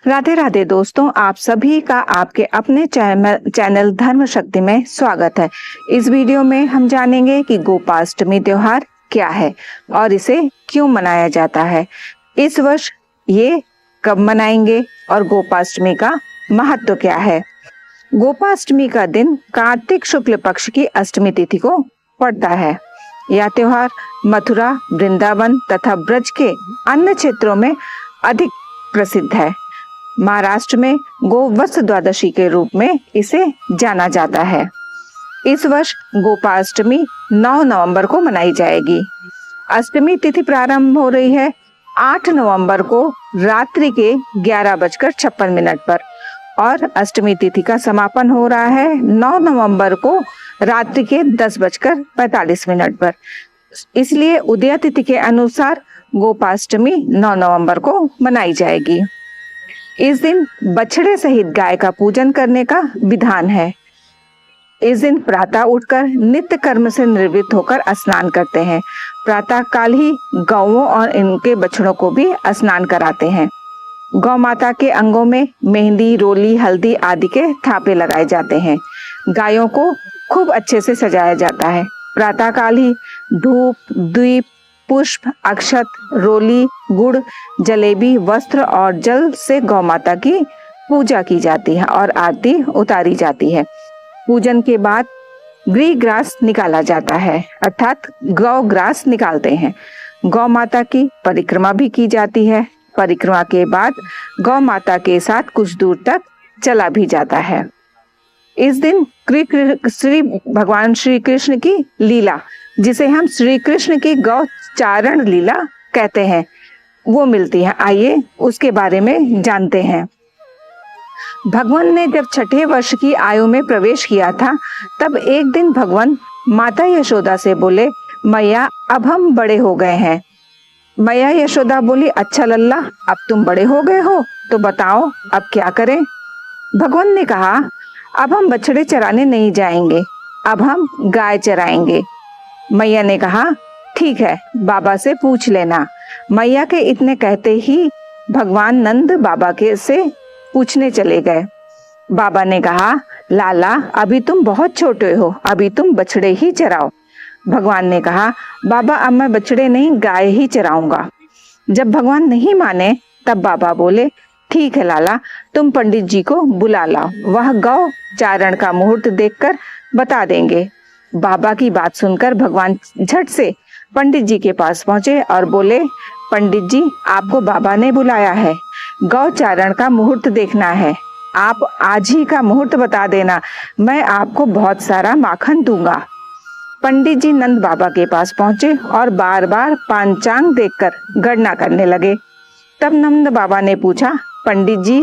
राधे राधे दोस्तों, आप सभी का आपके अपने चैनल धर्म शक्ति में स्वागत है। इस वीडियो में हम जानेंगे कि गोपाष्टमी त्योहार क्या है और इसे क्यों मनाया जाता है, इस वर्ष ये कब मनाएंगे और गोपाष्टमी का महत्व क्या है। गोपाष्टमी का दिन कार्तिक शुक्ल पक्ष की अष्टमी तिथि को पड़ता है। यह त्योहार मथुरा, वृंदावन तथा ब्रज के अन्य क्षेत्रों में अधिक प्रसिद्ध है। महाराष्ट्र में गोवत्स द्वादशी के रूप में इसे जाना जाता है। इस वर्ष गोपाष्टमी 9 नवंबर को मनाई जाएगी। अष्टमी तिथि प्रारंभ हो रही है 8 नवंबर को रात्रि के 11:56 पर और अष्टमी तिथि का समापन हो रहा है 9 नवंबर को रात्रि के 10:45 पर। इसलिए उदय तिथि के अनुसार गोपाष्टमी 9 नवंबर को मनाई जाएगी। इस दिन बछड़े सहित गाय का पूजन करने का विधान है। इस दिन प्रातः उठकर नित्य कर्म से निवृत्त होकर स्नान करते हैं। प्रातः काल ही गौओं और इनके बछड़ों को भी स्नान कराते हैं। गौ माता के अंगों में मेहंदी, रोली, हल्दी आदि के थापे लगाए जाते हैं। गायों को खूब अच्छे से सजाया जाता है। प्रातः काल ही धूप, दीप, पुष्प, अक्षत, रोली, गुड़, जलेबी, वस्त्र और जल से गौ माता की पूजा की जाती है और आरती उतारी जाती है। पूजन के बाद ग्रीग्रास निकाला जाता है, अर्थात गौ ग्रास निकालते हैं। गौ माता की परिक्रमा भी की जाती है। परिक्रमा के बाद गौ माता के साथ कुछ दूर तक चला भी जाता है। इस दिन भगवान श्री कृष्ण की लीला, जिसे हम श्री कृष्ण की गौ चारण लीला कहते हैं, वो मिलती है। आइए उसके बारे में जानते हैं। भगवान ने जब 6ठे वर्ष की आयु में प्रवेश किया था, तब एक दिन भगवान माता यशोदा से बोले, मैया अब हम बड़े हो गए हैं। मैया यशोदा बोली, अच्छा लल्ला, अब तुम बड़े हो गए हो तो बताओ अब क्या करें। भगवान ने कहा, अब हम बछड़े चराने नहीं जाएंगे, अब हम गाय चराएंगे। मैया ने कहा, ठीक है, बाबा से पूछ लेना। मैया के इतने कहते ही भगवान नंद बाबा के से पूछने चले गए। बाबा ने कहा, लाला अभी तुम बहुत छोटे हो, अभी तुम बछड़े ही चराओ। भगवान ने कहा, बाबा अब मैं बछड़े नहीं गाय ही चराऊंगा। जब भगवान नहीं माने तब बाबा बोले, ठीक है लाला, तुम पंडित जी को बुला लाओ, वह गौ चारण का मुहूर्त देखकर बता देंगे। बाबा की बात सुनकर भगवान झट से पंडित जी के पास पहुंचे और बोले, पंडित जी आपको बाबा ने बुलाया है, गौ चारण का मुहूर्त देखना है। आप आज ही का मुहूर्त बता देना, मैं आपको बहुत सारा माखन दूंगा। पंडित जी नंद बाबा के पास पहुंचे और बार बार पंचांग देखकर गणना करने लगे। तब नंद बाबा ने पूछा, पंडित जी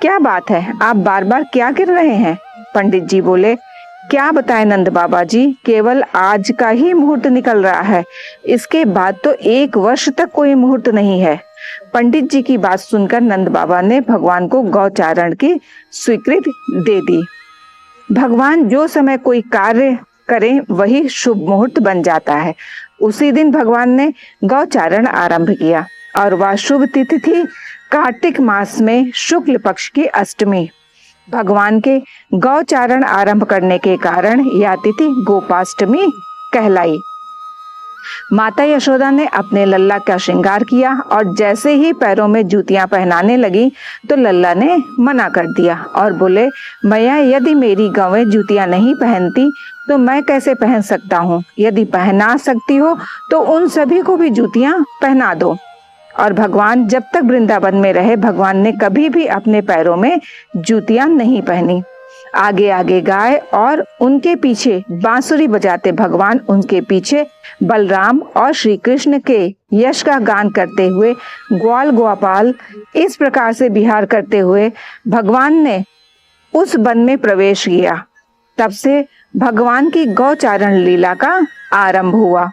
क्या बात है, आप बार बार क्या गिर रहे हैं। पंडित जी बोले, क्या बताएं नंद बाबा जी, केवल आज का ही मुहूर्त निकल रहा है, इसके बाद तो 1 वर्ष तक कोई मुहूर्त नहीं है। पंडित जी की बात सुनकर नंद बाबा ने भगवान को गौचारण की स्वीकृति दे दी। भगवान जो समय कोई कार्य करें वही शुभ मुहूर्त बन जाता है। उसी दिन भगवान ने गौचारण आरंभ किया और वह शुभ तिथि थी कार्तिक मास में शुक्ल पक्ष की अष्टमी। भगवान के गौचारण आरंभ करने के कारण यह तिथि गोपाष्टमी कहलाई। माता यशोदा ने अपने लल्ला का श्रृंगार किया और जैसे ही पैरों में जूतियां पहनाने लगी तो लल्ला ने मना कर दिया और बोले, मैया यदि मेरी गौएं जूतियां नहीं पहनती तो मैं कैसे पहन सकता हूँ। यदि पहना सकती हो तो उन सभी को भी जूतियां पहना दो। और भगवान जब तक वृंदावन में रहे, भगवान ने कभी भी अपने पैरों में जूतियां नहीं पहनी। आगे आगे गाय और उनके पीछे बांसुरी बजाते भगवान, उनके पीछे बलराम और श्री कृष्ण के यश का गान करते हुए ग्वाल ग्वापाल इस प्रकार से विहार करते हुए भगवान ने उस वन में प्रवेश किया। तब से भगवान की गौचारण लीला का आरंभ हुआ।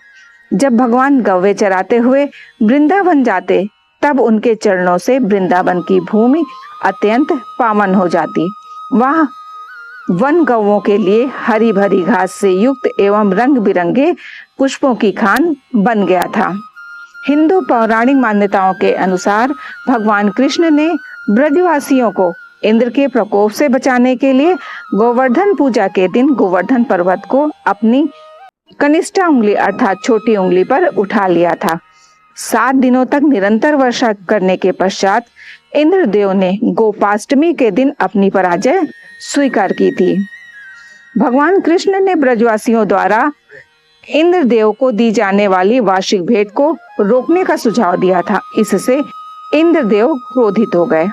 जब भगवान गौवे चराते हुए वृंदावन जाते, तब उनके चरणों से वृंदावन की भूमि अत्यंत पावन हो जाती। वह वन गौओं के लिए हरी भरी घास से युक्त एवं रंग बिरंगे पुष्पों की खान बन गया था। हिंदू पौराणिक मान्यताओं के अनुसार भगवान कृष्ण ने ब्रजवासियों को इंद्र के प्रकोप से बचाने के लिए गोवर्धन पूजा के दिन गोवर्धन पर्वत को अपनी कनिष्ठ उंगली अर्थात छोटी उंगली पर उठा लिया था। 7 दिनों तक निरंतर वर्षा करने के पश्चात इंद्रदेव ने गोपाष्टमी के दिन अपनी पराजय स्वीकार की थी। भगवान कृष्ण ने ब्रजवासियों द्वारा इंद्रदेव को दी जाने वाली वार्षिक भेंट को रोकने का सुझाव दिया था। इससे इंद्रदेव क्रोधित हो गए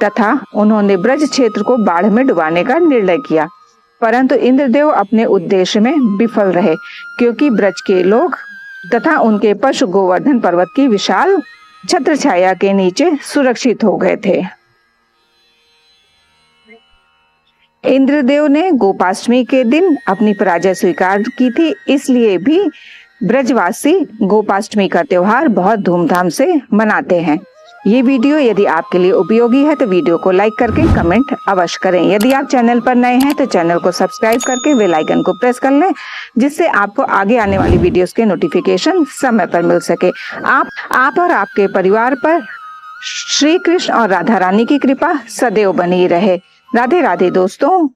तथा उन्होंने ब्रज क्षेत्र को बाढ़ में डुबाने का निर्णय किया, परंतु इंद्रदेव अपने उद्देश्य में विफल रहे क्योंकि ब्रज के लोग तथा उनके पशु गोवर्धन पर्वत की विशाल छत्रछाया के नीचे सुरक्षित हो गए थे। इंद्रदेव ने गोपाष्टमी के दिन अपनी पराजय स्वीकार की थी, इसलिए भी ब्रजवासी गोपाष्टमी का त्योहार बहुत धूमधाम से मनाते हैं। ये वीडियो यदि आपके लिए उपयोगी है तो वीडियो को लाइक करके कमेंट अवश्य करें। यदि आप चैनल पर नए हैं तो चैनल को सब्सक्राइब करके बेल आइकन को प्रेस कर लें, जिससे आपको आगे आने वाली वीडियोस के नोटिफिकेशन समय पर मिल सके। आप और आपके परिवार पर श्री कृष्ण और राधा रानी की कृपा सदैव बनी रहे। राधे राधे दोस्तों।